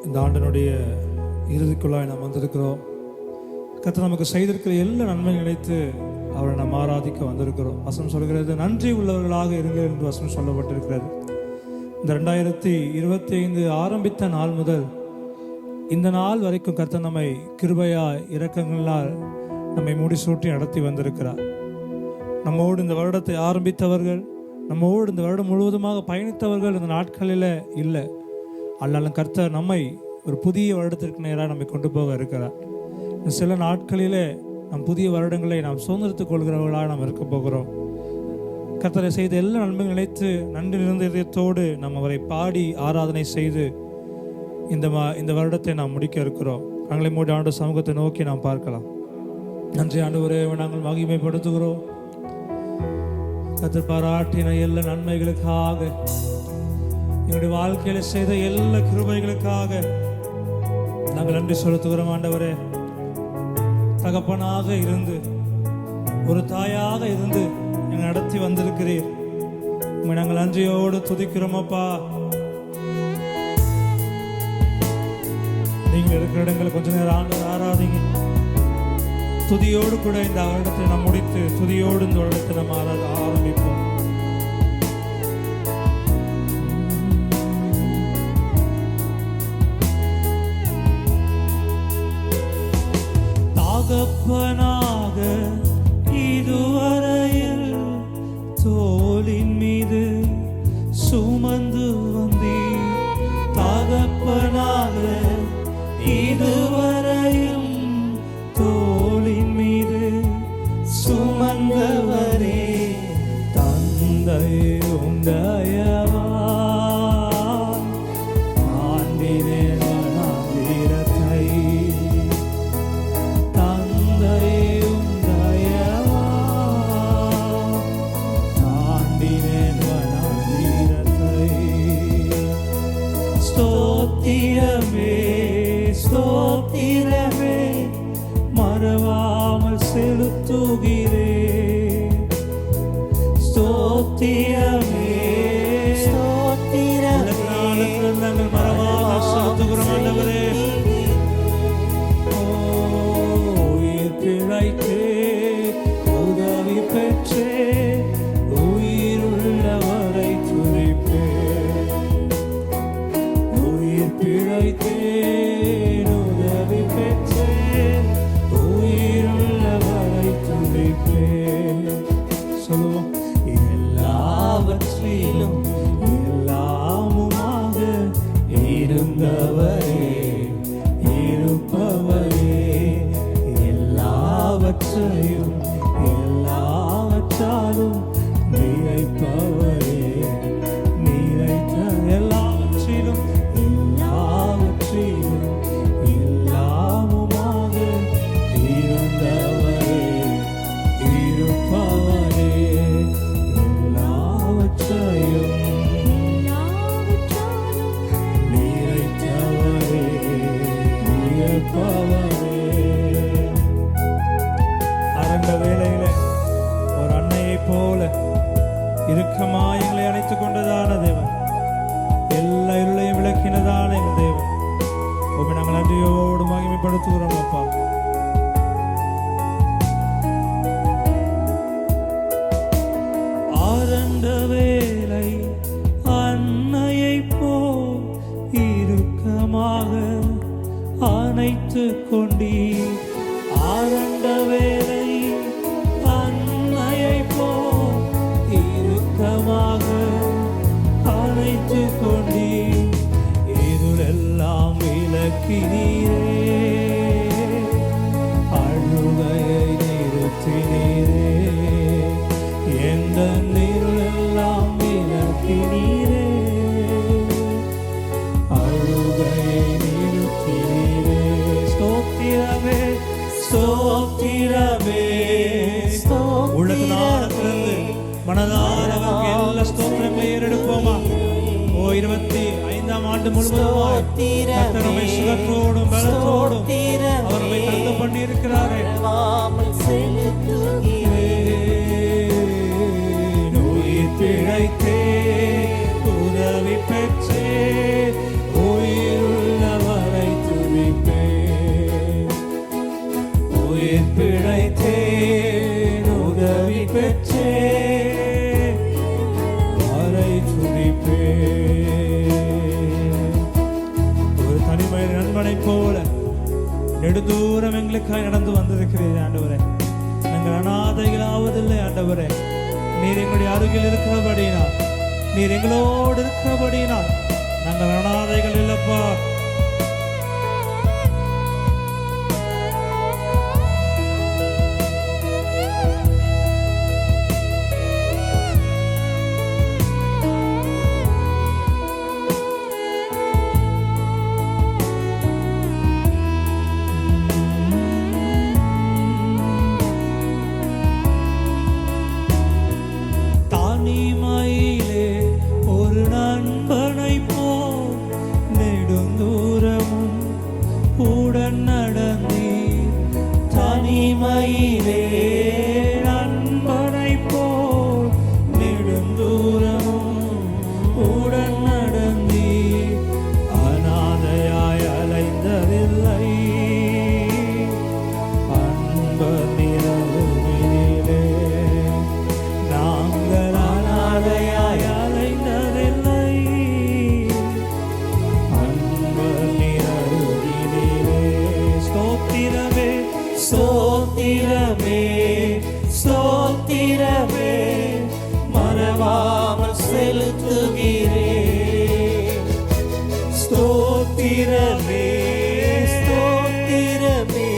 இந்த ஆண்டினுடைய இறுதிக்குள்ளாய் நாம் வந்திருக்கிறோம். கர்த்தர் நமக்கு செய்திருக்கிற எல்லா நன்மை நினைத்து அவரை நாம் ஆராதிக்க வந்திருக்கிறோம். வசனம் சொல்கிறது, நன்றி உள்ளவர்களாக இருங்கள் என்று வசனம் சொல்லப்பட்டிருக்கிறது. இந்த 2025 ஆரம்பித்த நாள் முதல் இந்த நாள் வரைக்கும் கர்த்தர் நம்மை கிருபையா இரக்கங்களால் நம்மை முடிசூட்டி நடத்தி வந்திருக்கிறார். நம்மோடு இந்த வருடத்தை ஆரம்பித்தவர்கள், நம்மோடு இந்த வருடம் முழுவதுமாக பயணித்தவர்கள் இந்த நாட்களில் இல்லை. ஆனாலும் கர்த்தர் நம்மை ஒரு புதிய வருடத்திற்கு நேராக நம்மை கொண்டு போக இருக்கிறார். சில நாட்களிலே நம் புதிய வருடங்களை நாம் சுதந்திரத்துக் கொள்கிறவர்களாக நாம் இருக்க போகிறோம். கர்த்தரை செய்த எல்லா நன்மைகள் நினைத்து நன்றி நிறைந்த இதயத்தோடு நாம் அவரை பாடி ஆராதனை செய்து இந்த வருடத்தை நாம் முடிக்க இருக்கிறோம். நாங்களை மூடி ஆண்டு சமூகத்தை நோக்கி நாம் பார்க்கலாம். நன்றி ஆண்டவரே, நாங்கள் மகிமைப்படுத்துகிறோம். கர்த்தர் பாராட்டின எல்லா நன்மைகளுக்காக, என்னுடைய வாழ்க்கையில செய்த எல்லா கிருபைகளுக்காக நாங்கள் நன்றி செலுத்துகிறோம். ஆண்டவரே, தகப்பனாக இருந்து ஒரு தாயாக இருந்து எங்களை நடத்தி வந்திருக்கிறீர். நாங்கள் நன்றியோடு துதிக்கிறோம் அப்பா. நீங்கள் இருக்கிற இடங்களை கொஞ்ச நேரம் ஆண்டவர் ஆராதிங்க. துதியோடு கூட இந்த வருடத்தை நாம் முடித்து துதியோடு இந்த வருடத்தை நாம் ஆரம்பிப்போம். தகப்பனாக இதுவரையில் தோளின் மீது சுமந்து வந்தீர். தகப்பனாக இதுவரையில் தோளின் மீது சுமந்தவரே, தந்தை உண்டயவா ஆண்டினேன் வீரத்தை. தந்தை உண்டயவா ஆண்டினேன் வீரத்தை. ஸ்தோத்திரமே ஸ்தோத்திரமே மறவாமல் செலுத்துகிறேன். ஸ்தோத்திரமே ஸ்தோத்திரமே நாங்கள் மறவாமல் செலுத்துகிறோம். ஆண்டவரே, உயிர் பிழைத்தே உதவி பெற்றே உயிருள்ளவரை துதிப்பேன். உயிர் பிழைத்தே சொல்லுவோம். எல்லாவற்றிலும் எல்லாமுமாக இருந்தவரே, இருப்பவரே, எல்லாவற்றையும் எல்லாவற்றாலும் நிறைப்பவரே, நிறைத்த எல்லாவற்றிலும் எல்லாவற்றிலும் எல்லாமுமாக இருந்தவரே, இருப்பவரே, எல்லாவற்றையும் நிறைத்தவரே, நிறைப்பவரே. அரண்ட வேளையில ஒரு அன்னையை போல இறுக்கமாய் எங்களை அணைத்துக் கொண்டதான தேவன், எல்லா இருளையும் விளக்கினதான எங்கள் தேவன், உம்மை நாங்கள் நன்றியோடு மகிமைப்படுத்துகிறோம் அப்பா. ஆரண்ட வேளை அன்னையை போல் இறுக்கமாக அணைத்துக் கொண்டீர். ஆரண்ட வேளை அன்னையை போல் இறுக்கமாக அணைத்துக் கொண்டீர். இதுலெல்லாம் விளக்கினீரே, அழுகையை நிறுத்தினீரே. எந்த நீரெல்லாம் விளக்கினீரே, அழுகையை நிறுத்தினீரே. ஸ்தோத்திரமே ஸ்தோத்திரமே. உள்ளத்திலிருந்து மனதார எல்லா ஸ்தோத்திரங்களை ஏறெடுப்போமா. 25ஆம் ஆண்டு முழுவதுமாய் கர்த்தர் நம்மை சுகத்தோடும் பலத்தோடும் அவர் நம்மை கடந்து பண்ணி இருக்கிறாரே. உயிர் பிழைத்தே உதவி பெற்றே உயிருள்ளவர் எங்களுக்காய் நடந்து வந்திருக்கிறீர் ஆண்டவரே. நாங்கள் அநாதைகள் ஆவதில்லை ஆண்டவரே. நீர் எங்களுடைய அருகில் இருக்கிறபடினால், நீர் எங்களோடு இருக்கிறபடினால் நாங்கள் அநாதைகள் இல்லப்பா. மறவாமல் செலுத்துகிறேன். ஸ்தோத்திரமே ஸ்தோத்திரமே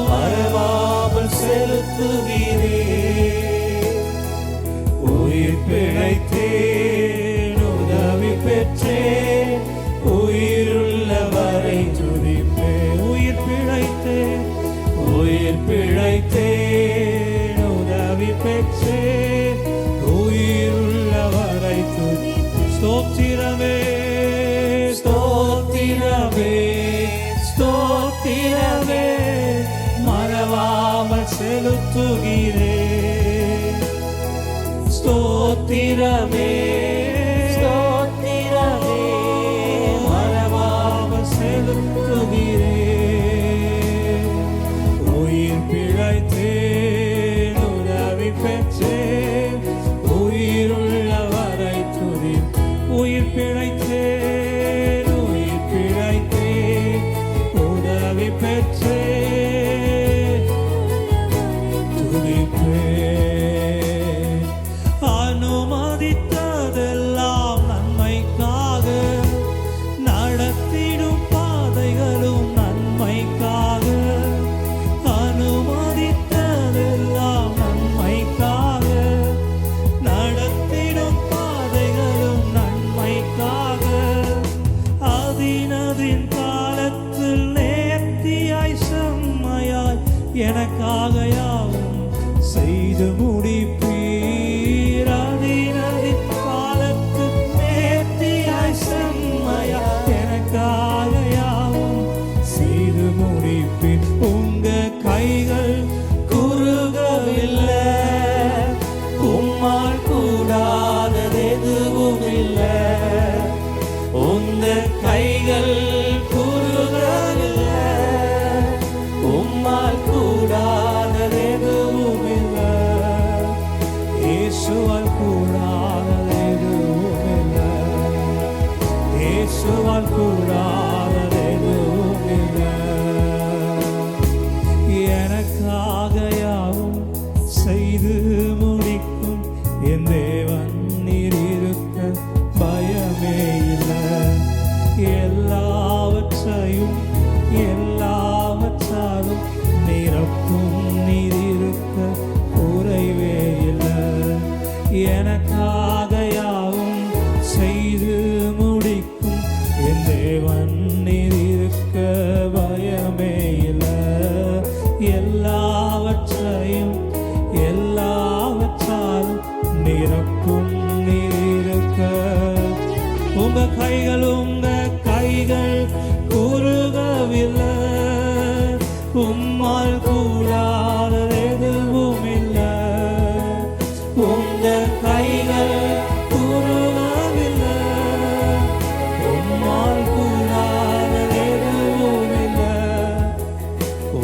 மறவாமல் செலுத்துகிறேன். உயிர் பிழைத்தேன், உதவி பெற்றேன், உயிருள்ளவரை துதிப்பேன். உயிர் பிழைத்தேன், உயிர் பிழைத்தேன், உதவி பெற்றேன், உயிருள்ளவரை துதிப்பேன். ஸ்தோத்திரமே ஸ்தோத்திரமே ஸ்தோத்திரமே மறவாமல் செலுத்துகிறேன். ஸ்தோத்திரமே ஸ்தோத்திரமே மறவாமல் செலுத்துகிறேன். உயிர் பிழைத்தேன், உதவி பெற்றேன், உயிருள்ளவரை துதிப்பேன். உயிர் பிழைத்தேன், உயிர் பிழைத்தேன், உதவி பெற்றேன், துதிப்பேன். அனுமதித்ததெல்லாம் நன்மைக்காக, நடத்திடும் பாதைகளும் நன்மைக்காக. அனுமதித்ததெல்லாம் நன்மைக்காக, நடத்திடும் பாதைகளும் நன்மைக்காக. அதினதின் காலத்தில் நேர்த்தியாய் செம்மையாய் எனக்காக யாவும் செய்து முடிப்பீர். அதினதின் காலத்தில் நேர்த்தியாய் செம்மையாய் எனக்காக யாவும் செய்து முடிப்பீர். உங்க கைகள் குறுகவில்லை, உம்மால் கூடாதது எதுவும் இல்லை. உங்க கைகள் குறுகவில்லை, உம்மால் கூடாதது எதுவும் இல்லை. இயேசுவால் கூடாதது எதுவும் இல்லை. இயேசுவால் கூடாதது எதுவும் இல்லை. எனக்காக யாவும் செய்து முடிக்கும் என் தேவன் நீர் இருக்க பயமே இல்லை. எல்லாவற்றையும் எல்லாவற்றாலும் நிரப்பும் நீர் இருக்க குறைவே இல்லை. எனக்காக யாவும் செய்து முடிக்கும் என் தேவன் நீர் இருக்க பயமே இல்லை. எல்லாவற்றையும் எல்லாவற்றாலும் நிரப்பும் நீர் இருக்க. உங்க கைகள் குறுகவில்லை, உம்மால் கூடாதது எதுவும் இல்லை. உங்க கைகள் குறுகவில்லை, உம்மால் கூடாதது எதுவும் இல்லை.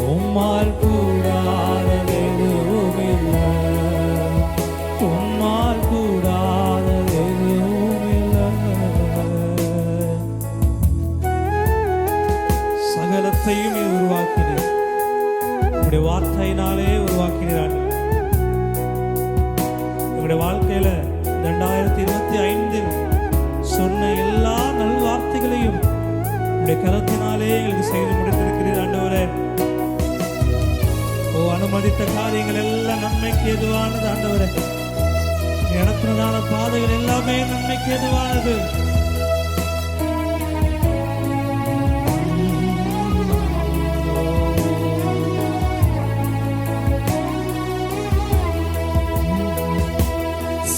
உம்மால் கூடாதது எதுவும் இல்லை. உம்மால் கூடாதது எதுவும் இல்லை. சகலத்தையும் நீர் உருவாக்கினீர். உங்களுடைய வார்த்தையினாலே உருவாக்கினார். எங்களுடைய வாழ்க்கையில 2025 சொன்ன எல்லா நல் வார்த்தைகளையும் உங்களுடைய கரத்தினாலே எங்களுக்கு செய்து முடித்திருக்கிறீர் ஆண்டவரே. அனுமதித்த காரியங்கள் எல்லாம் நன்மைக்கு ஏதுவானது ஆண்டவரே. நடத்தினதான பாதைகள் எல்லாமே நன்மைக்கு ஏதுவானது.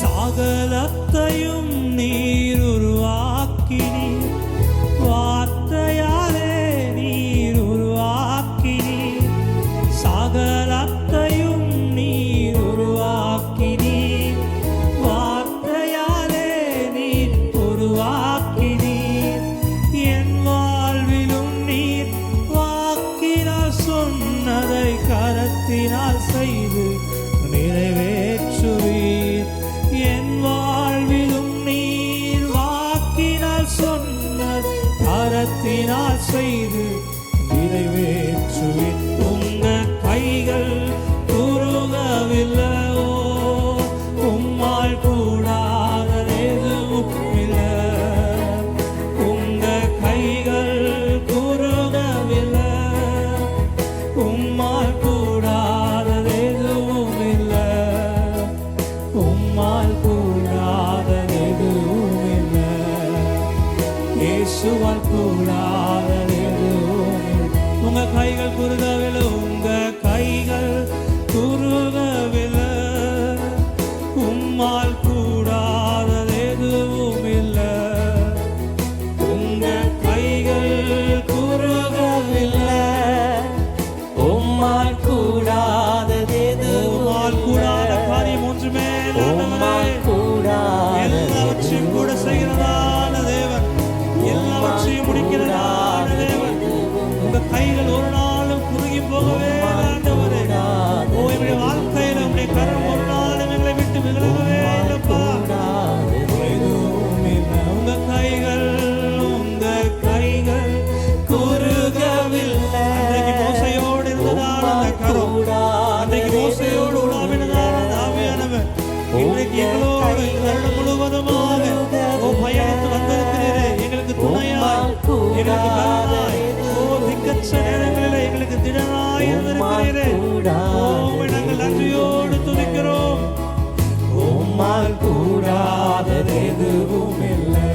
சகலத்தையும் நீர் உருவாக்கினீர், வார்த்தையாலே நீர் உருவாக்கினீர். சகலத்தையும் நீர் உருவாக்கினீர், வார்த்தையாலே நீர் உருவாக்கினீர். என் வாழ்விலும் நீர் வாக்கினால் சொன்னதை கரத்தினால் செய்து நிறைவேற்றுவீர். என் வாழ்விலும் நீர் வாக்கினால் சொன்னதை கரத்தினால் செய்து நிறைவேற்றுவீர். உங்கள் கைகள் குறுகவில்லையோ, உம்மால் கூடாதது எதுவும் இல்லை. உங்கள் கைகள் குறுகவில்லை, உம்மால் கூடாதது எதுவும் இல்லை. உம்மால் கூடாதது எதுவும் இல்லை. இயேசுவால் கூடாதது எதுவும் இல்லை. உங்க கைகள் குறுகவில்லை, உங்க கைகள் குறுகவில்லை. உம்மால் கூடாதது எதுவும் இல்லை. உங்க கைகள் குறுகவில்லை, உம்மால் கூடாதது உம்மால் கூடாத காரியம் ஒன்றுமே இல்லை ஆண்டவரே. எல்லாவற்றையும் கூட செய்கிறதான தேவன், எல்லாவற்றையும் முடிக்கிறதான தேவன். உங்க கைகள் ஒரு நாளும் குறுகி போகவே ஆண்டவரே. எங்களுடைய வாழ்க்கையில உங்களுடைய கரம் ஒரு நாளும் எங்களை விட்டு விலகவே இல்லப்பா. எதுவும் இல்லை. உங்க கைகள் குறுகவில்லை. அன்றைக்கு மோசையோடு இருந்ததான அந்த கரம், அன்றைக்கு மோசையோடு உலாவினதான அந்த ஆவியானவர் இன்றைக்கு எங்களோடு இந்த வருடம் முழுவதுமாக பயணித்து வந்திருக்கிறீரே. எங்களுக்கு துணையாய், எங்களுக்கு பலனாய், திக்கற்ற நேரங்களிலே எங்களுக்கு திடனாய் இருந்திருக்கிறீரே. நாங்கள் நன்றியோடு துதிக்கிறோம். உம்மால் கூடாதது எதுவும் இல்லை,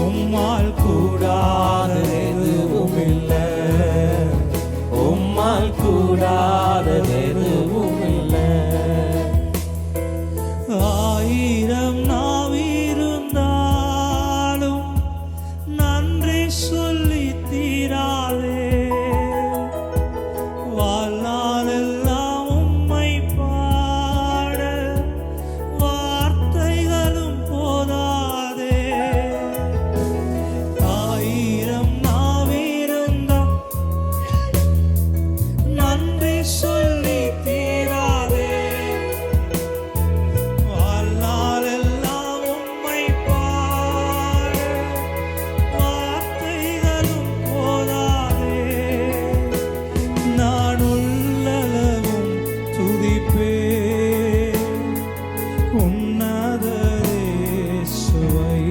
உம்மால் கூடாதது எதுவும் இல்லை. உம்மால் கூடாதது எதுவும் இல்லை. ஆயிரம் நாவிருந்தாலும் நன்றி சொல்லி தீராதே. வாழ்நாளெல்லாம் உம்மை பாட வார்த்தைகளும் போதாதே. ஆயிரம் நாவிருந்தால் நன்றி சொல்லி தீராதே. வாழ்நாளெல்லாம் உம்மை பாட வார்த்தைகளும் போதாதே. நான் உள்ளளவும் துதிப்பேன் உன்னத இயேசுவை.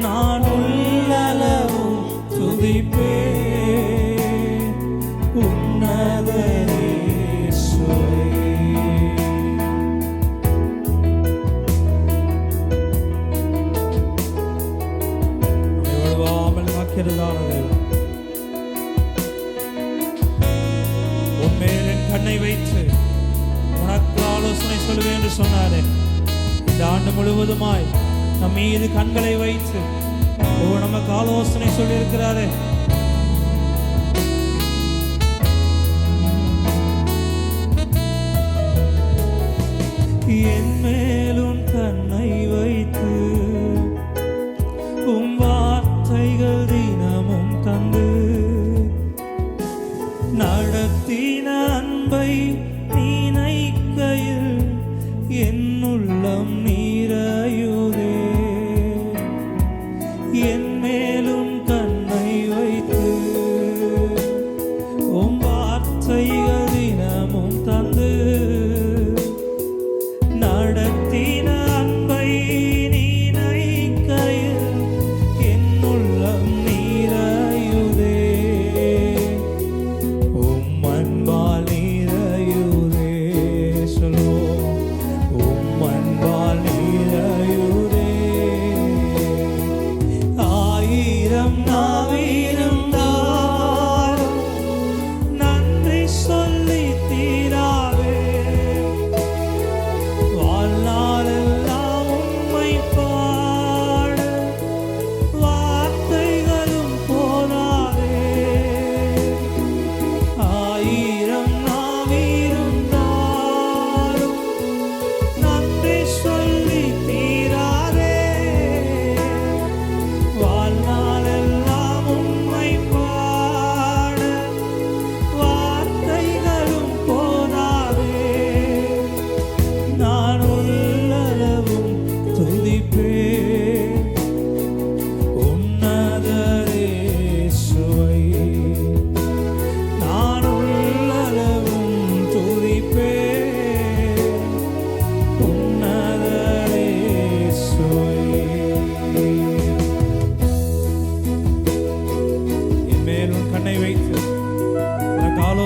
நான் உள்ளளவும் துதிப்பேன் உன்னத இயேசுவை. வழுவாமல் காக்கிறதான தேவன், உன்மேல் என் கண்ணை வைத்து உனக்கு ஆலோசனை சொல்லுவேன் என்று சொன்னாரே. இந்த ஆண்டு முழுவதுமாய் நம் மீது கண்களை வைத்து நமக்கு ஆலோசனை சொல்லியிருக்கிறாரே. என் மேலும் கண்ணை வைத்து உம் வார்த்தைகள் தினமும் தந்து நடத்தின அன்பை நினைக்கையில் என் உள்ளம் நீரையுதே. என் மேலும் கண்ணை வைத்து உம்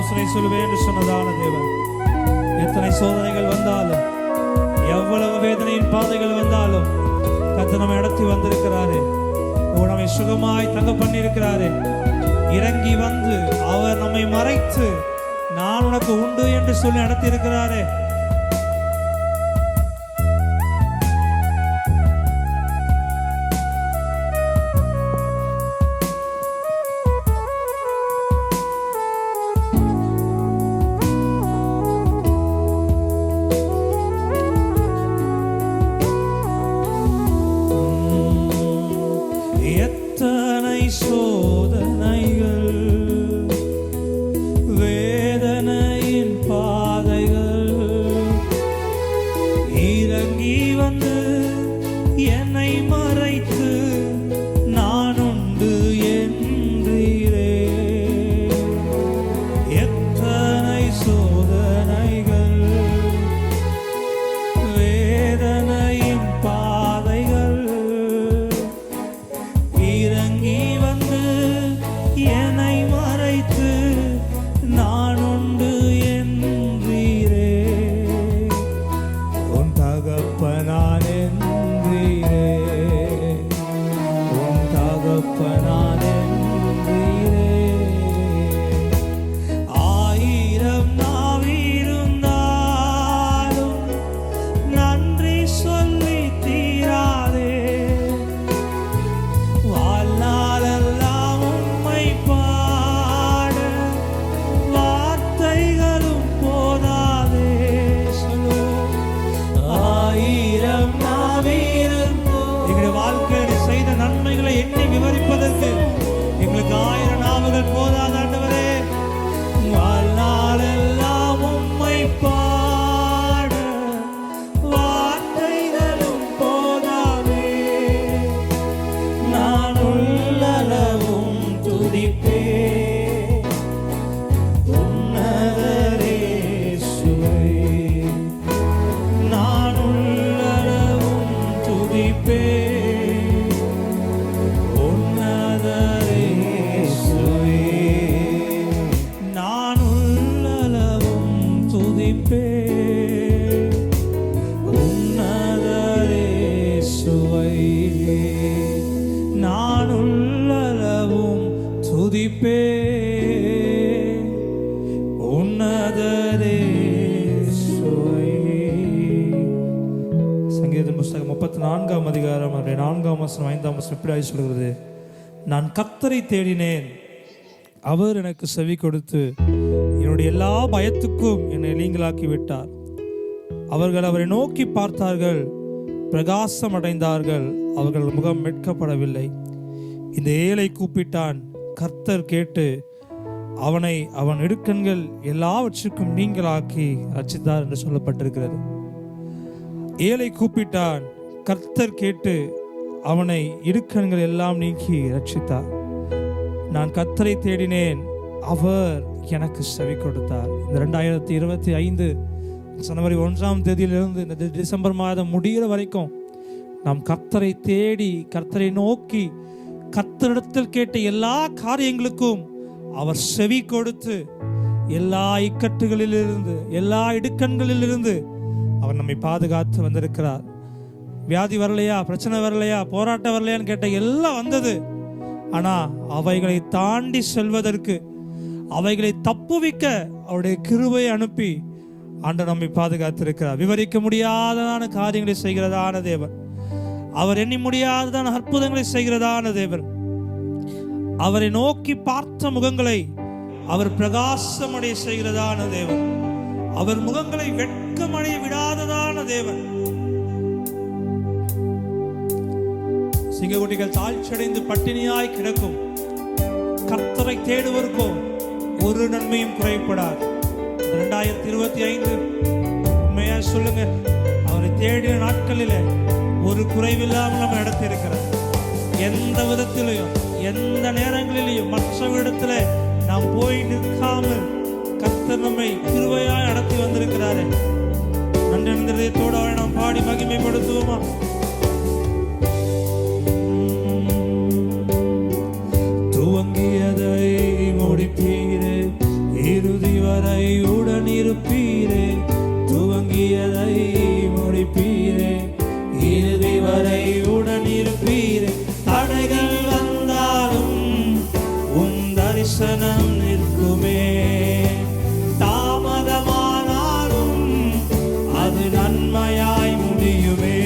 ஆலோசனை சொல்லுவேன் என்று சொன்னதான தேவன் எத்தனை சோதனைகள் வந்தாலும் எவ்வளவு வேதனையின் பாதைகள் வந்தாலும் கர்த்தர் நம்மை நடத்தி வந்திருக்கிறாரு. நம்மை சுகமாய் தங்க பண்ணியிருக்கிறாரு. இறங்கி வந்து அவர் நம்மை மறைத்து நான் உனக்கு உண்டு என்று சொல்லி நடத்தி இருக்கிறாரே. எத்தனை சோதனைகள் வேதனையின் பாதைகள் இறங்கி வந்து என்னை மறைத்து நான் உண்டு என்றீரே. எத்தனை சோதனைகள் வேதனையின் பாதைகள் இறங்கி வந்து என்னை மறைத்து நான் உண்டு என்றீரே. உன் தகப்பனான் என்றீரே, உன் தகப்பனான் என்றீரே. ஆயிரம் நாவிருந்தாலும் நன்றி சொல்லி தீராதே. வாழ்நாளெல்லாம் உம்மை பாட வார்த்தைகளும் போதாதே. சொல்லுவோம். ஆயிரம் நாவிருந்தோ எங்களுடைய வாழ்க்கையில் செய்த நன்மைகளை எண்ணி விவரிப்பதற்கு எங்களுக்கு 1000 நாவுகள் போதாது ஆண்டவரே. வாழ்நாளெல்லாம் உம்மை பாட வார்த்தைகளும் போதாதே. நான் உள்ளளவும் துதிப்பேன் உன்னதரே சுவை. நான் உள்ளளவும் துதிப்பேன் உன்னதரே சுவை. நான் உள்ளளவும் துதிப்பேன் உன்னதரே சுவை. நான் உள்ளளவும் துதிப்பேன் உன்னதரே சுவை. சங்கீதத்தின் புஸ்தகம் 34ஆம் அதிகாரம் 4ஆம் வசனம் 5ஆம் வசனம் இப்படி சொல்கிறது. நான் கர்த்தரை தேடினேன், அவர் எனக்கு செவி கொடுத்து என்னுடைய எல்லா பயத்துக்கும் என்னை நீங்களாக்கி விட்டார். அவர்கள் அவரை நோக்கி பார்த்தார்கள், பிரகாசம் அடைந்தார்கள், அவர்கள் முகம் மீட்கப்படவில்லை. இந்த ஏழை கூப்பிட்டான், கர்த்தர் கேட்டு அவனை அவன் இடுக்கண்கள் எல்லாவற்றுக்கும் நீங்களாக்கி ரட்சித்தார் என்று சொல்லப்பட்டிருக்கிறது. ஏழை கூப்பிட்டான், கர்த்தர் கேட்டு அவனை இடுக்கண்கள் எல்லாம் நீக்கி ரட்சித்தார். நான் கர்த்தரை தேடினேன், அவர் எனக்கு செவி கொடுத்தார். இந்த 2025 ஜனவரி 1ஆம் தேதியிலிருந்து இந்த டிசம்பர் மாதம் முடிகிற வரைக்கும் நாம் கர்த்தரை தேடி கர்த்தரை நோக்கி கர்த்தரிடத்தில் கேட்ட எல்லா காரியங்களுக்கும் அவர் செவி கொடுத்து எல்லா இக்கட்டுகளிலிருந்து எல்லா இடுக்கண்களிலிருந்து அவர் நம்மை பாதுகாத்து வந்திருக்கிறார். வியாதி வரலையா, பிரச்சனை வரலையா, போராட்டம் வரலையான்னு கேட்ட எல்லாம் வந்தது. ஆனா அவைகளை தாண்டி செல்வதற்கு, அவைகளை தப்புவிக்க அவருடைய கிருபையை அனுப்பி ஆண்டவர் நம்மை பாதுகாத்திருக்கிறார். விவரிக்க முடியாததான காரியங்களை செய்கிறதான தேவன், அவர் எண்ணி முடியாததான அற்புதங்களை செய்கிறதான தேவன், அவரை நோக்கி பார்த்த முகங்களை அவர் பிரகாசமடைய செய்கிறதான தேவன், அவர் முகங்களை வெட்கமடைய விடாததான தேவன். சிங்கக்குட்டிகள் தாழ்ச்சியடைந்து பட்டினியாய் கிடக்கும் கர்த்தரை தேடுவதற்கோ ஒரு நன்மையும் குறைப்படாது. 2025 உண்மையா சொல்லுங்க, அவரை தேடின நாட்களில் ஒரு குறைவில்லாமல் நம்ம நடத்தி இருக்கிறார். எந்த விதத்திலையும் எந்த நேரங்களிலையும் மற்றவரிடத்துல நாம் போய் நிற்காமல் கர்த்தர் நம்மை கிருபையாய் நடத்தி வந்திருக்கிறாரே. நன்றி நிறுத்தத்தோடு அவரை நாம் பாடி மகிமைப்படுத்துவோமா? துவங்கியதை முடிப்பீரே, இறுதி தரிசனம் நிற்குமே. தாமதமானாலும் அது நன்மையாய் முடியுமே.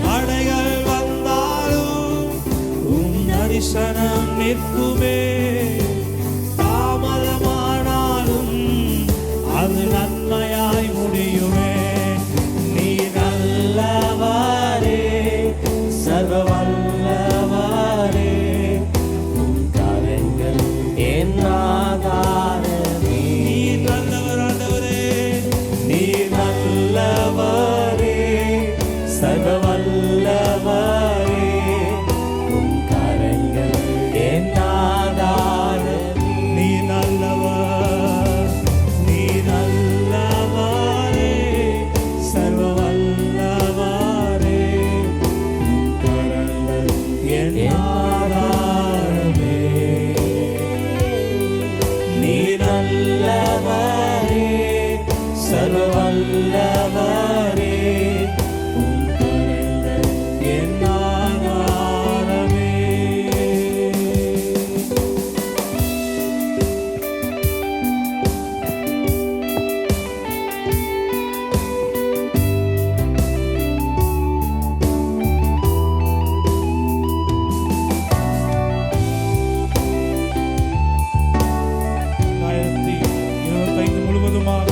தடைகள் வந்தாலும் உம் தரிசனம் நிற்குமே. தாமதமானாலும் அது நன்மையாய் முடியுமே. நீ நல்லவரே, சர்வ வல்லவரே, உம் கரங்கள் என் ஆதாரமே. நீ நல்லவர் ஆண்டவரே, நீ நல்லவரே, சர்வ வல்லவரே, உம் கரங்கள் என் ஆதாரமே. நீ நல்லவர், நீ நல்லவரே, சர்வ வல்லவரே, உம் கரங்கள் என் ஆதாரமே. நீ நல்லவரே, சர்வ வல்லவரே, உம் கரங்கள் என் ஆதாரமே. முழுவதுமாக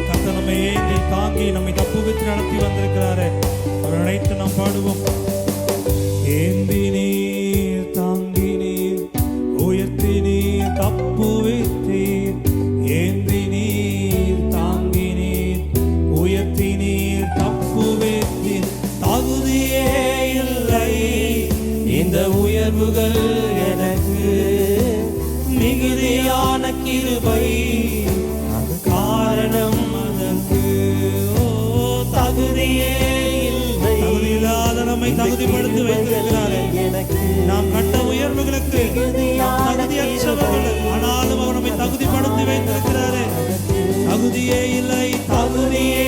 கர்த்தர் நம்மை ஏந்தி தாங்கி நம்மை தப்புவித்து நடத்தி வந்திருக்கிறாரே, அவர் நினைத்து நாம் பாடுவோம். ஏந்தி நீர் தாங்கி நீர் உயர்த்தி நீர் தப்புவித்தீர். ஏந்தி நீர் தாங்கி நீர் உயர்த்தி நீர் தப்புவித்தீர். தகுதியே இல்லை இந்த உயர்வுகள் எனக்கு, மிகுதியான கிருபை அது காரணம் அதற்கு. ஓ தகுதியே இல்லை, தகுதியில்லாத நம்மை தகுதிப்படுத்தி வைத்திருக்கிறாரே. நாம் கண்ட உயர்வுகளுக்கு தகுதியற்றவர்கள், ஆனாலும் அவர் நம்மை தகுதிப்படுத்தி வைத்திருக்கிறாரே. தகுதியே இல்லை, தகுதியே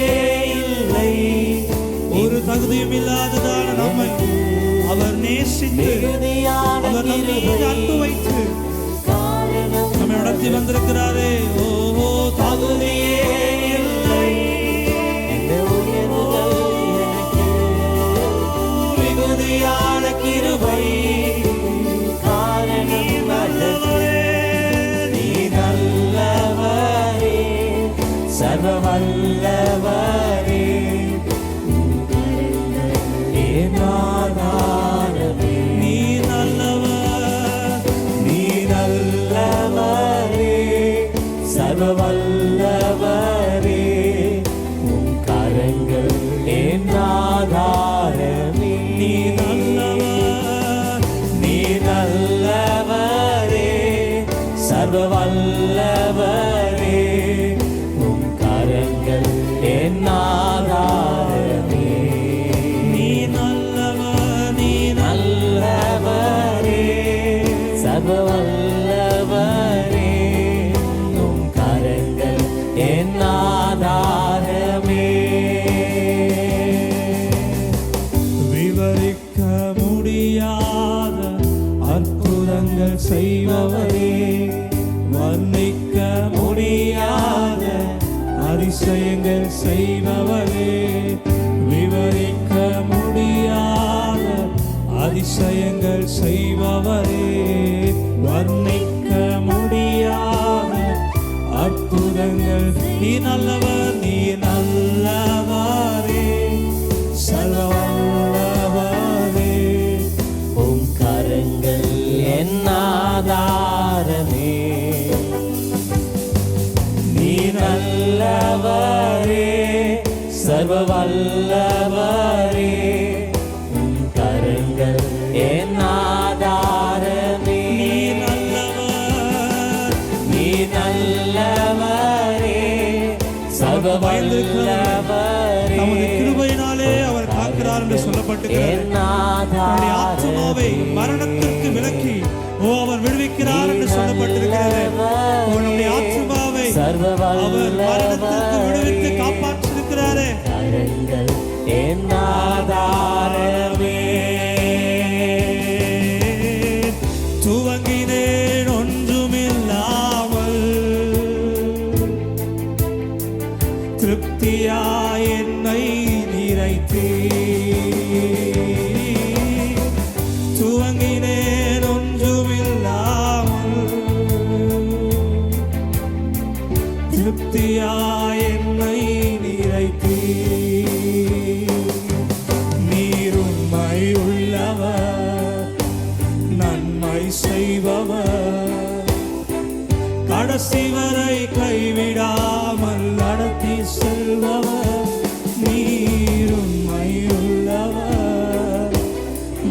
இல்லை, ஒரு தகுதியும் இல்லாததான நம்மை அவர் நேசித்து அவர் நம்மை அன்பு வைத்து நம்மை நடத்தி வந்திருக்கிறாரே. ஓ தகுதியே இல்லை, மிகுதியான கிருபை காரணம் நல்லவரே. நீ நல்லவரே, சர்வ வல்லவரே, என் ஆதாரமே. நீ நல்லவர், நீ நல்லவரே, சர்வ வல்லவரே, உம் கரங்கள் என் ஆதாரமே. நீ நல்லவர், நீ நல்லவரே, சர்வ வல்லவரே, உம் கரங்கள் என் ஆதாரமே. நீ நல்லவர், நீ நல்லவரே, சர்வ வல்லவரே, உம் கரங்கள் என் ஆதாரமே. விவரிக்க முடியாத அற்புதங்கள் செய்பவரே, வர்ணிக்க முடியாத அதிசயங்கள் செய்பவரே. விவரிக்க முடியாத அதிசயங்கள் செய்பவரே, வர்ணிக்க முடியாத அற்புதங்கள். நீ நல்லவர், நீ நல்லவரே, சர்வ வல்லவரே, உம் கரங்கள் என் ஆதாரமே. நீ நல்லவரே, சர்வ வல்லவரே, உம் கரங்கள் என் ஆதாரமே. நீ நல்லவர், நீ நல்லவரே, சர்வ வல்லவரே, நமது கிருபையினாலே அவர் காக்கிறார் என்று சொல்லப்பட்டிருக்கிறது. நம்முடைய ஆத்துமாவை மரணத்திற்கு விலக்கி அவர் விடுவிக்கிறார் என்று சொல்லப்பட்டிருக்கிறது. நம்முடைய ஆத்துமாவை அவர் மரணத்திற்கு விடுவித்து காப்பாற்றிருக்கிறாரே. என் ஆதாரமே. துவங்கின உள்ளவர், நன்மை செய்பவர், கடைசி வரை கைவிடாமல் நடத்தி செல்பவர். நீர் உண்மை உள்ளவர்,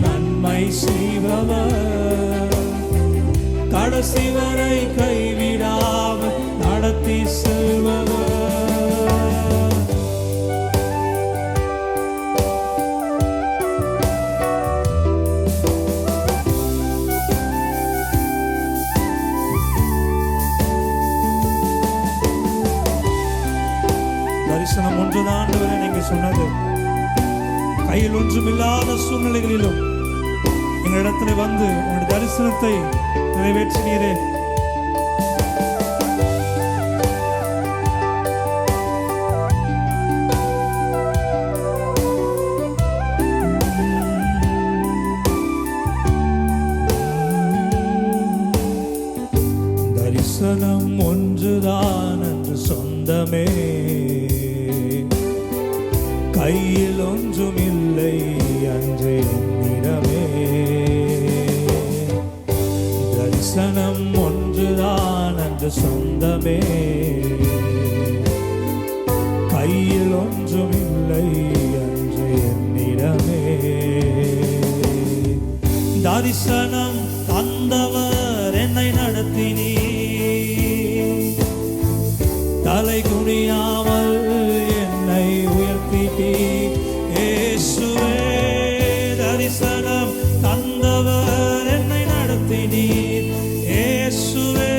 நன்மை செய்பவர், கடைசி வரை கைவிடாமல் நடத்தி செல்பவர். தரிசனம் ஒன்றுதான் ஆண்டவரே நீங்க சொன்னது. கையில் ஒன்றும் இல்லாத சூழ்நிலைகளிலும் எங்களிடத்துல வந்து உங்களுடைய தரிசனத்தை நிறைவேற்றினீரே. தரிசனம் ஒன்றுதான் என்று சொந்தமே, கையில் ஒன்றும் இல்லை அன்று என்னிடமே. தரிசனம் ஒன்றுதான் அன்று சொந்தமே, கையில் ஒன்றும் இல்லை அன்று என்னிடமே. தரிசனம் தந்தவர் என்னை நடத்தினீர், தலை குனியாமல் என்னை உயர்த்திட்டீர். இயேசுவே தரிசனம் தந்தவர் என்னை நடத்தினீர். இயேசுவே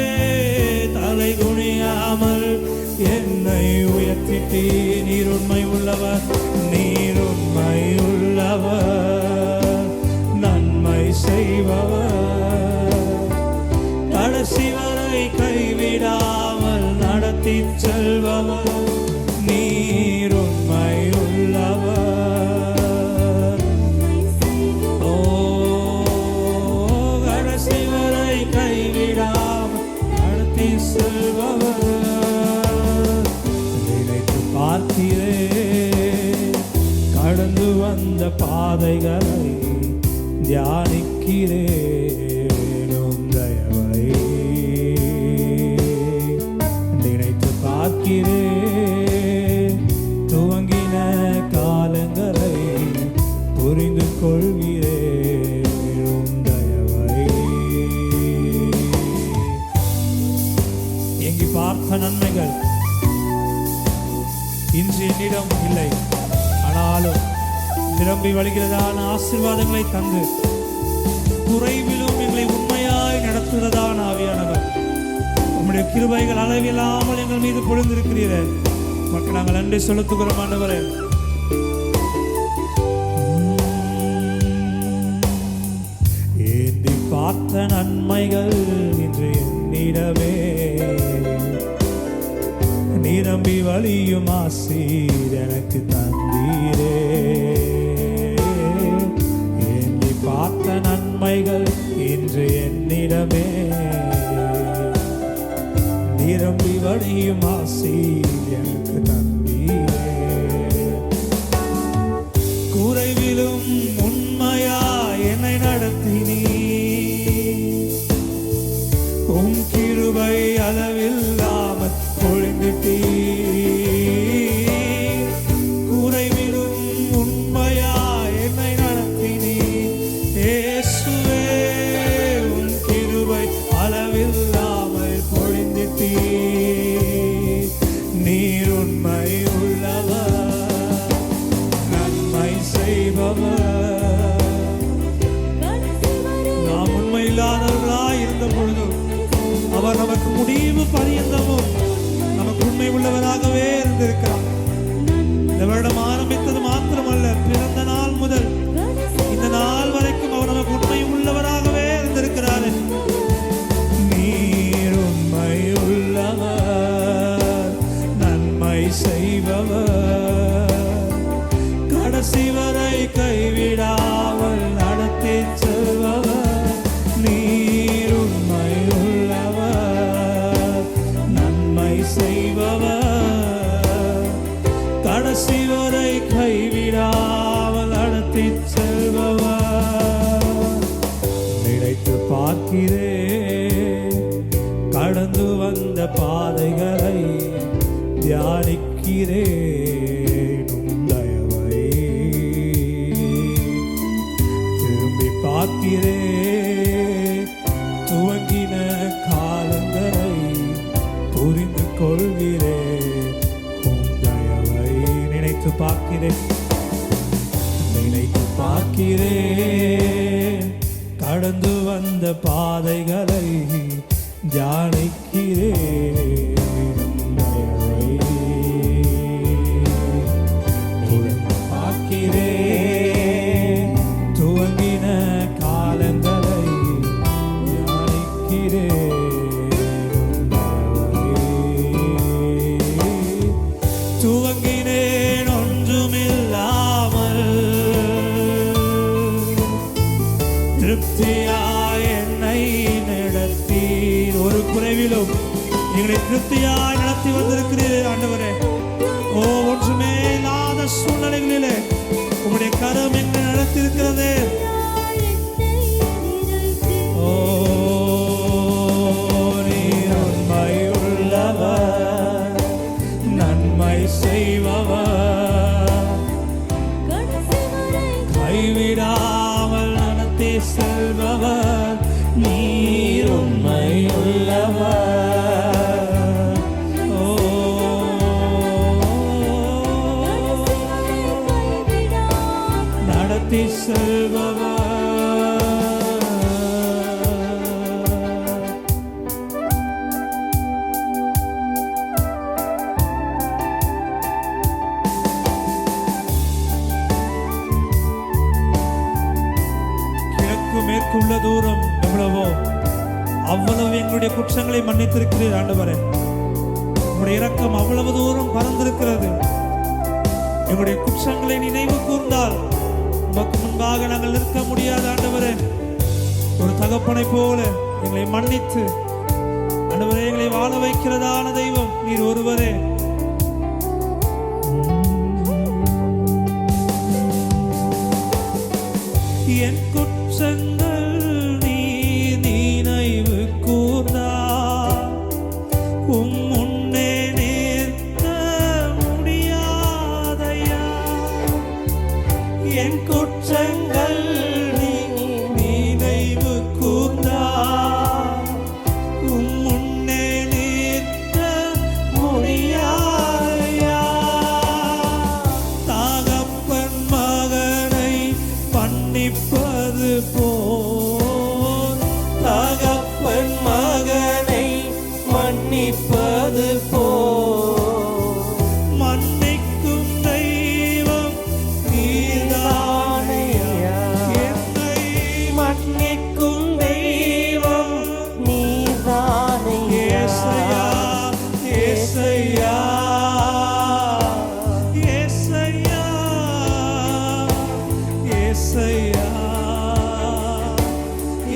தலை குனியாமல் என்னை உயர்த்திட்டீர். நீர் உண்மை உள்ளவர், நீர் உண்மை உள்ளவர், நன்மை செய்பவர், கடைசி வரை கைவிடாமல் நடத்தி செல்பவர். நீர் உண்மை உள்ளவர், ஓ கடைசி வரை கைவிடாமல் நடத்தி செல்பவர். நினைத்து பார்க்கிறே கடந்து வந்த பாதைகளை, தியானிக்கிறேன் உம் தயவை. நினைத்து பார்க்கிறேன் துவங்கின காலங்களை, புரிந்து கொள்கிறேன் உம் தயவை. எங்கி பார்த்த நன்மைகள் இன்று என்னிடம் இல்லை, ஆனாலும் நிரம்பி வழிகிறதான ஆசீர்வாதங்களை தந்து குறைவிலும் எங்களை உண்மையாய் நடத்துகிறதான ஆவியானவர், உம்முடைய கிருபைகள் அளவில்லாமல் எங்கள் மீது பொழிந்திருக்கிறீரே. மக்கள் நாங்கள் நன்றி செலுத்துகிறோம் ஆண்டவரே. ஏந்தி பார்த்த நன்மைகள் இன்று என்னிடமே, நிரம்பி வழியும் ஆசீர் எனக்கு தந்தீரே. ஏந்தி பார்த்த நன்மைகள் இன்று என்னிடமே, நிரம்பி வழியும் ஆசீர் எனக்கு தந்தீரே. குறைவிலும் உண்மையா என்னை நடத்தினீர், உம் கிருபை அளவில்லாமல் பொழிந்திட்டீர். குறைவிலும் உண்மையா என்னை நடத்தினீர். இயேசுவே உம் கிருபை அளவில்லாமல் பொழிந்திட்டீர். நீர் உண்மை உள்ளவர், நன்மை செய்பவர். நாம் உண்மை இல்லாதவர்களாய் இருந்த பொழுதும் அவர் நமக்கு முடிவு பரியந்தமும் நமக்கு உண்மை உள்ளவராகவே இருந்திருக்கிறார். இந்த வருடம் ஆரம்பித்தது மாத்திரமல்ல, பிறந்த நாள் முதல் இந்த நாள் வரைக்கும் அவர் நமக்கு உண்மை உள்ளவராகவே இருந்திருக்கிறார். நீர் உண்மை உள்ளவர், நன்மை செய்பவர், கடைசி வரை கைவிடாமல் நடத்தி செல்பவர். நீர் உண்மை உள்ளவர், நன்மை செய்பவர், கடைசி வரை கைவிடாமல் நடத்தி நினைத்து பார்க்கிறேன், கடந்து வந்த பாதைகளை தியானிக்கிறேன். உம் தயவை திரும்பி பார்க்கிறேன், துவங்கின காலங்களை புரிந்து கொள்கிறேன். உம் தயவை நினைத்து பார்க்கிறேன், நினைத்து பார்க்கிறேன், கடந்து வந்த பாதைகளை தியானிக்கிறேன். உம் தயவை புரிந்து பார்க்கிறேன், துவங்கின காலங்களை தியானிக்கிறேன். துவங்கினேன் ஒன்றுமில்லாமல், திருப்தியாய் என்னை நடத்தீர். ஒரு குறைவிலும் எங்களை திருப்தியாய் நடத்தி வந்திருக்கிறீர் ஆண்டவரே. ஓ, ஒன்றுமே இல்லாத சூழ்நிலைகளிலே உங்களுடைய கரம் எங்களை நடத்தியிருக்கிறது. ஓ, நீர் உண்மை உள்ளவர், நன்மை செய்பவர், கைவிடாமல் நடத்தி செல்பவர். நீர் உண்மை உள்ளவர். ஓ, நடத்தி செல்பவர். கிழக்கு மேற்குள்ள தூரம் எவ்வளவோ அவ்வளவு எங்களுடைய குற்றங்களை மன்னித்திருக்கிறீர் ஆண்டவரே. உங்களுடைய இரக்கம் அவ்வளவு தூரம் பறந்திருக்கிறது. எங்களுடைய குற்றங்களை நினைவு கூர்ந்தால் உமக்கு முன்பாக நாங்கள் நிற்க முடியாது ஆண்டவரே. ஒரு தகப்பனை போல எங்களை மன்னித்து ஆண்டவரே எங்களை வாழ வைக்கிறதான தெய்வம் நீர் ஒருவரே. என் குற்றங்கள் நீ நினைவு கூர்ந்தால் உம் முன்னே நிற்க முடியாதையா. என் குற்றங்கள் நீ நினைவு கூர்ந்தால் உம் முன்னே நிற்க முடியாதையா. தகப்பன் மகனை மன்னிப்பது போல், தகப்பன் மகனை மன்னிப்பது போல், மன்னிக்கும் தெய்வம் நீர்தானையா. என்னை மன்னிக்கும் தெய்வம் நீர்தானையா. ஏசையா, ஏசையா, ஏசையா, ஏசையா,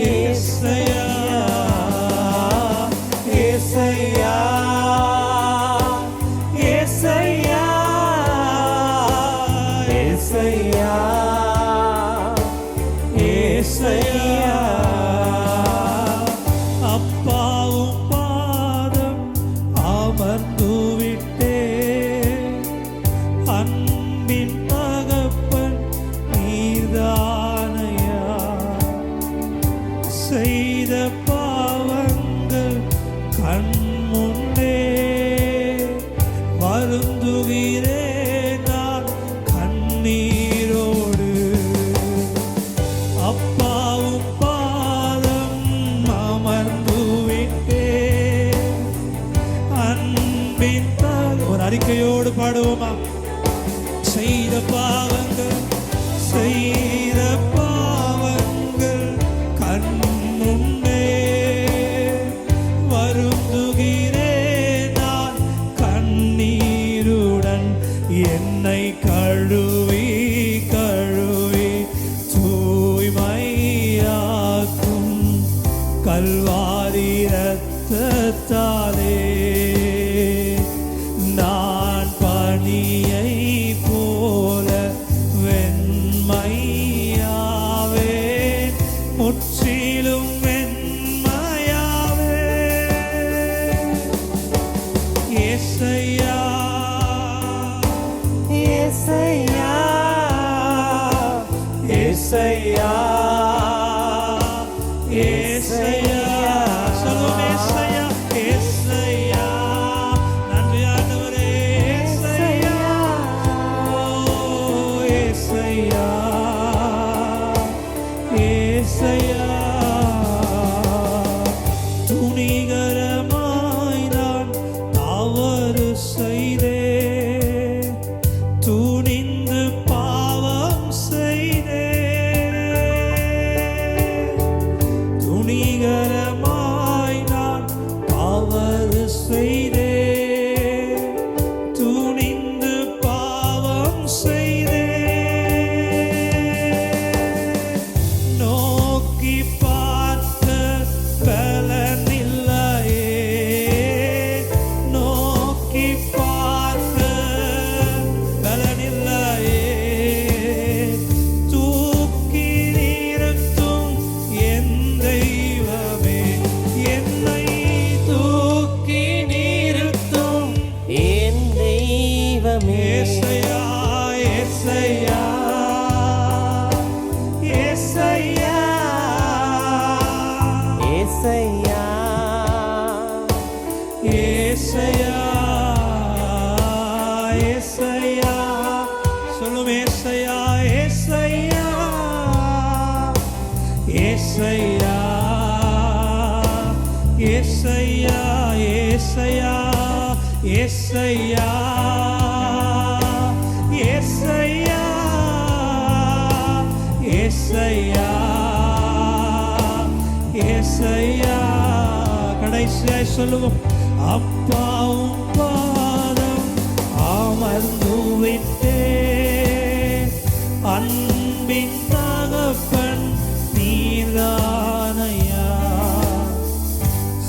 ஏசையா, ஏசையா, ஏசையா, ஏசையா, ஏசையா. அப்பாவும் பாதம் அமர்ந்து விட்டேன், அன்பின் தகப்பன் நீர்தானையா. செய்த பாவங்கள் கண் முன்னே வருந்துகிறேன் நான் கண்ணீரோடு. அப்பாவும் பாதம் அமர்ந்து விட்டேன், அன்பின் ஒரு அறிக்கையோடு பாடுவோமா. செய்த பாவங்கள், செய்த பாவங்கள் கண் முன்னே வருந்துகிறேன் நான் கண்ணீருடன். என்னை கழுவி கழுவி தூய்மையாக்கும் கல்வாரி இரத்தத்தாலே நான் பனியை போல வெண்மையாவே முற்றிலும் ஏசையா. சொல்லுவோம் ஏசையா, ஏசையா. நன்றி ஆண்டவரே, ஏசையா. ஓ ஏசையா, ஏசையா. துணிகரமாய் நான் தவறு செய்தேன், துணிந்து பாவம் செய்தேன். துணிகரமாய் நான் தவறு செய்தேன், துணிந்து பாவம் செய்தேன். நோக்கி பார்த்த பலனில்லையே, நோக்கி பார்த்த பலனில்லையே. தூக்கி நிறுத்தும் என் தெய்வமே, என்னை தூக்கி நிறுத்தும் என் தெய்வமே. ஏசையா, ஏசையா, ஏசையா. ஏசையா, ஏசையா, ஏசையா. சொல்லும் ஏசையா, ஏசையா, ஏசையா, ஏசையா, ஏசையா, ஏசையா, ஏசையா, ஏசையா, ஏசையா. கடைசியாய் சொல்லுவோம், அப்பாவும் பாதம் அமர்ந்து விட்டேன், அன்பின் தகப்பன் நீர்தானையா.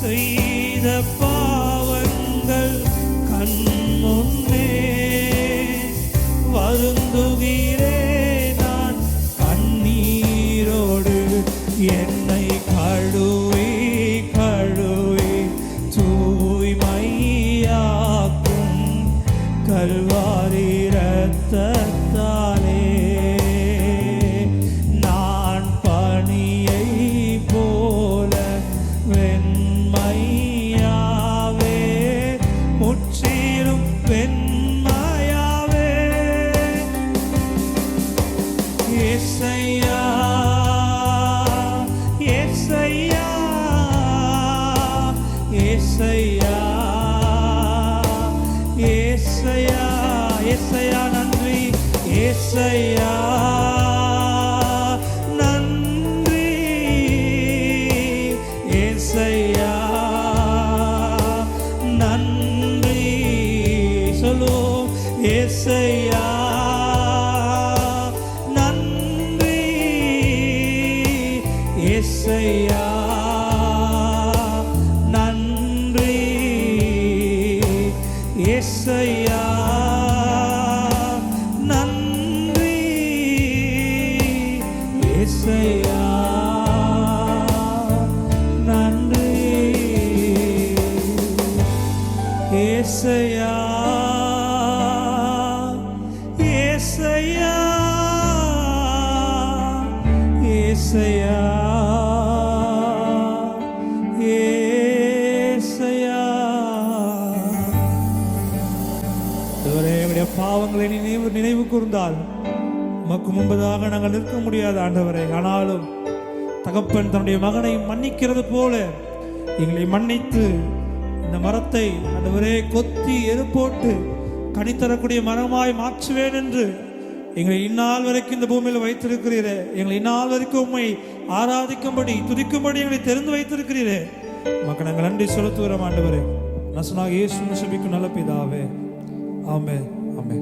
செய்த பாவங்கள் கண் முன்னே வருந்துகிறேன் நான் கண்ணீரோடு. என்னை கழுவி கழுவி தூய்மையாக்கும் கல்வாரி இரத்தத்தாலே. நான் பனியை போல வெண்மையாவே, முற்றிலும் வெண்மையாவே. ஏசையா, ஏசையா, ஏசையா, ஏசையா, ஏசையா. நன்றி ஏசையா, நன்றி ஏசையா, நன்றி. சொல்லுவோம் ஏசையா, நன்றி ஏசையா, நன்றி ஏசையா, நன்றி ஏசையா, நன்றி ஏசையா, ஏசையா, ஏசையா, ஏசையா. எங்களுடைய பாவங்களை நினைவு கூர்ந்தால் உமக்கு முன்பதாக நாங்கள் நிற்க முடியாது ஆண்டவரே. ஆனாலும் தகப்பன் தன்னுடைய மகனை மன்னிக்கிறது போல எங்களை மன்னித்து இந்த மரத்தை ஆண்டவரே கொத்தி எருப்போட்டு கனி தரக்கூடிய மரமாய் மாற்றுவேன் என்று எங்களை இந்நாள் வரைக்கும் இந்த பூமியில் வைத்திருக்கிறீரே. எங்களை இந்நாள் வரைக்கும் உம்மை ஆராதிக்கும்படி துதிக்கும்படி எங்களை தெரிந்து வைத்திருக்கிறீரே. மக்கள் நாங்கள் நன்றி செலுத்துகிறோம் ஆண்டவரே. நசனாக இயேசு சுபிக்கும் நல்ல பிதாவே. ஆமென், ஆமென்.